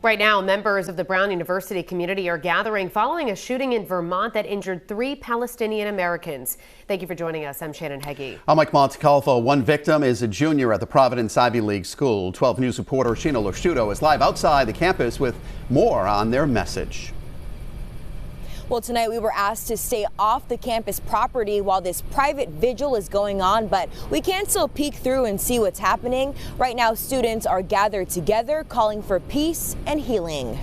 Right now, members of the Brown University community are gathering following a shooting in Vermont that injured 3 Palestinian Americans. Thank you for joining us. I'm Shannon Heggie. I'm Mike Montecalvo. One victim is a junior at the Providence Ivy League School. 12 News reporter Sheena Losciuto is live outside the campus with more on their message. Well, tonight we were asked to stay off the campus property while this private vigil is going on, but we can still peek through and see what's happening. Right now, students are gathered together, calling for peace and healing.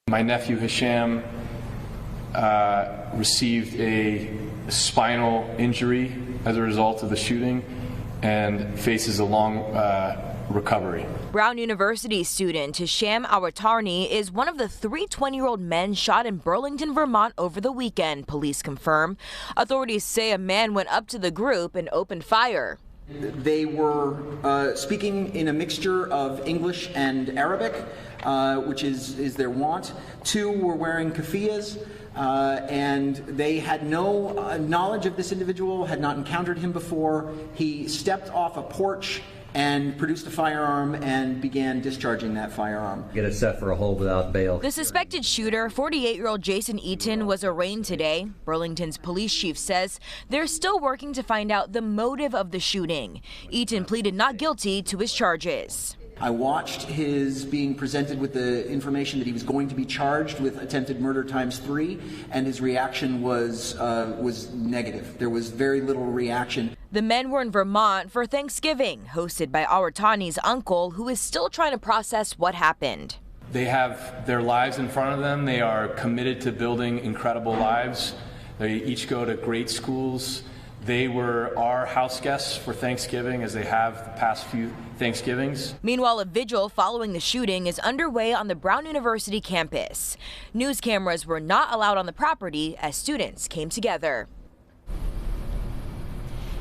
My nephew Hisham received a spinal injury as a result of the shooting and faces a long recovery. Brown University student Hisham Awatarni is one of the 3 20-year-old men shot in Burlington, Vermont over the weekend, police confirm. Authorities say a man went up to the group and opened fire. They were speaking in a mixture of English and Arabic, which is their wont. 2 were wearing keffiyehs, and they had no knowledge of this individual, had not encountered him before. He stepped off a porch and produced a firearm and began discharging that firearm. Get it set for a hold without bail. The suspected shooter, 48-year-old Jason Eaton, was arraigned today. Burlington's police chief says they're still working to find out the motive of the shooting. Eaton pleaded not guilty to his charges. I watched his being presented with the information that he was going to be charged with attempted murder ×3, and his reaction was negative. There was very little reaction. The men were in Vermont for Thanksgiving, hosted by Awatarni's uncle, who is still trying to process what happened. They have their lives in front of them. They are committed to building incredible lives. They each go to great schools. They were our house guests for Thanksgiving, as they have the past few Thanksgivings. Meanwhile, a vigil following the shooting is underway on the Brown University campus. News cameras were not allowed on the property as students came together.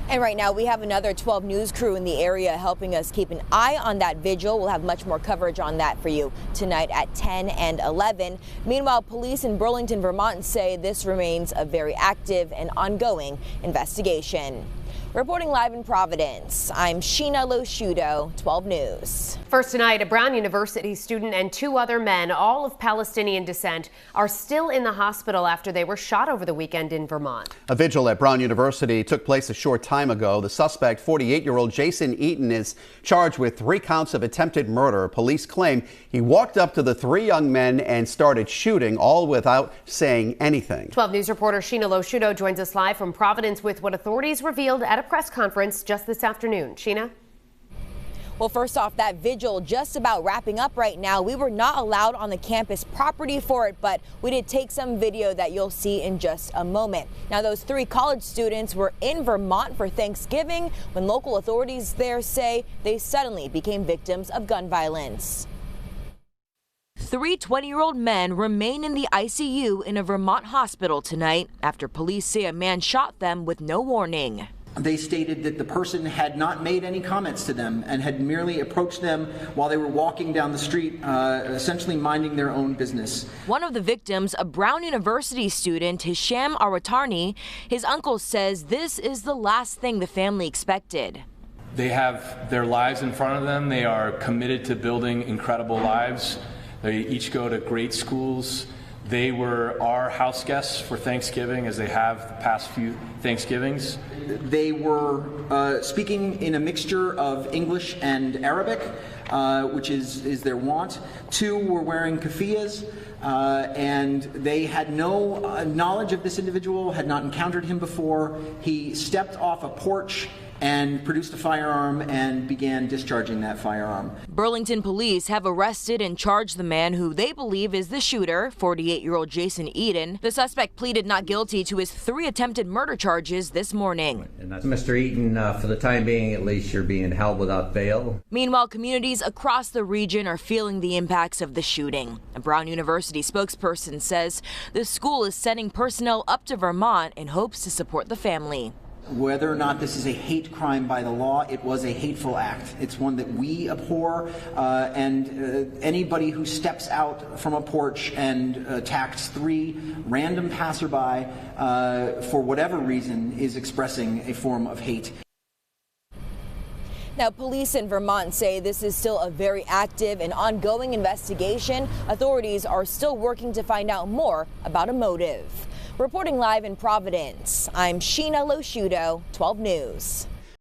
And right now we have another 12 News crew in the area helping us keep an eye on that vigil. We'll have much more coverage on that for you tonight at 10 and 11. Meanwhile, police in Burlington, Vermont say this remains a very active and ongoing investigation. Reporting live in Providence, I'm Sheena Losciuto, 12 News. First tonight, a Brown University student and 2 other men, all of Palestinian descent, are still in the hospital after they were shot over the weekend in Vermont. A vigil at Brown University took place a short time ago. The suspect, 48-year-old Jason Eaton, is charged with 3 counts of attempted murder. Police claim he walked up to the 3 young men and started shooting, all without saying anything. 12 News reporter Sheena Losciuto joins us live from Providence with what authorities revealed at a press conference just this afternoon. Sheena? Well, first off, that vigil just about wrapping up right now. We were not allowed on the campus property for it, but we did take some video that you'll see in just a moment. Now, those 3 college students were in Vermont for Thanksgiving when local authorities there say they suddenly became victims of gun violence. 3 20-year-old men remain in the ICU in a Vermont hospital tonight after police say a man shot them with no warning. They stated that the person had not made any comments to them and had merely approached them while they were walking down the street, essentially minding their own business. One of the victims, a Brown University student, Hisham Awatarni, his uncle says this is the last thing the family expected. They have their lives in front of them. They are committed to building incredible lives. They each go to great schools. They were our house guests for Thanksgiving, as they have the past few Thanksgivings. They were speaking in a mixture of English and Arabic, which is their wont. 2 were wearing keffiyehs, and they had no knowledge of this individual, had not encountered him before. He stepped off a porch and produced a firearm and began discharging that firearm. Burlington police have arrested and charged the man who they believe is the shooter, 48-year-old Jason Eaton. The suspect pleaded not guilty to his 3 attempted murder charges this morning. And that's Mr. Eaton, for the time being at least, you're being held without bail. Meanwhile, communities across the region are feeling the impacts of the shooting. A Brown University spokesperson says the school is sending personnel up to Vermont in hopes to support the family. Whether or not this is a hate crime by the law, it was a hateful act. It's one that we abhor, and anybody who steps out from a porch and attacks 3 random passerby for whatever reason is expressing a form of hate. Now, police in Vermont say this is still a very active and ongoing investigation. Authorities are still working to find out more about a motive. Reporting live in Providence, I'm Sheena Losciuto, 12 News.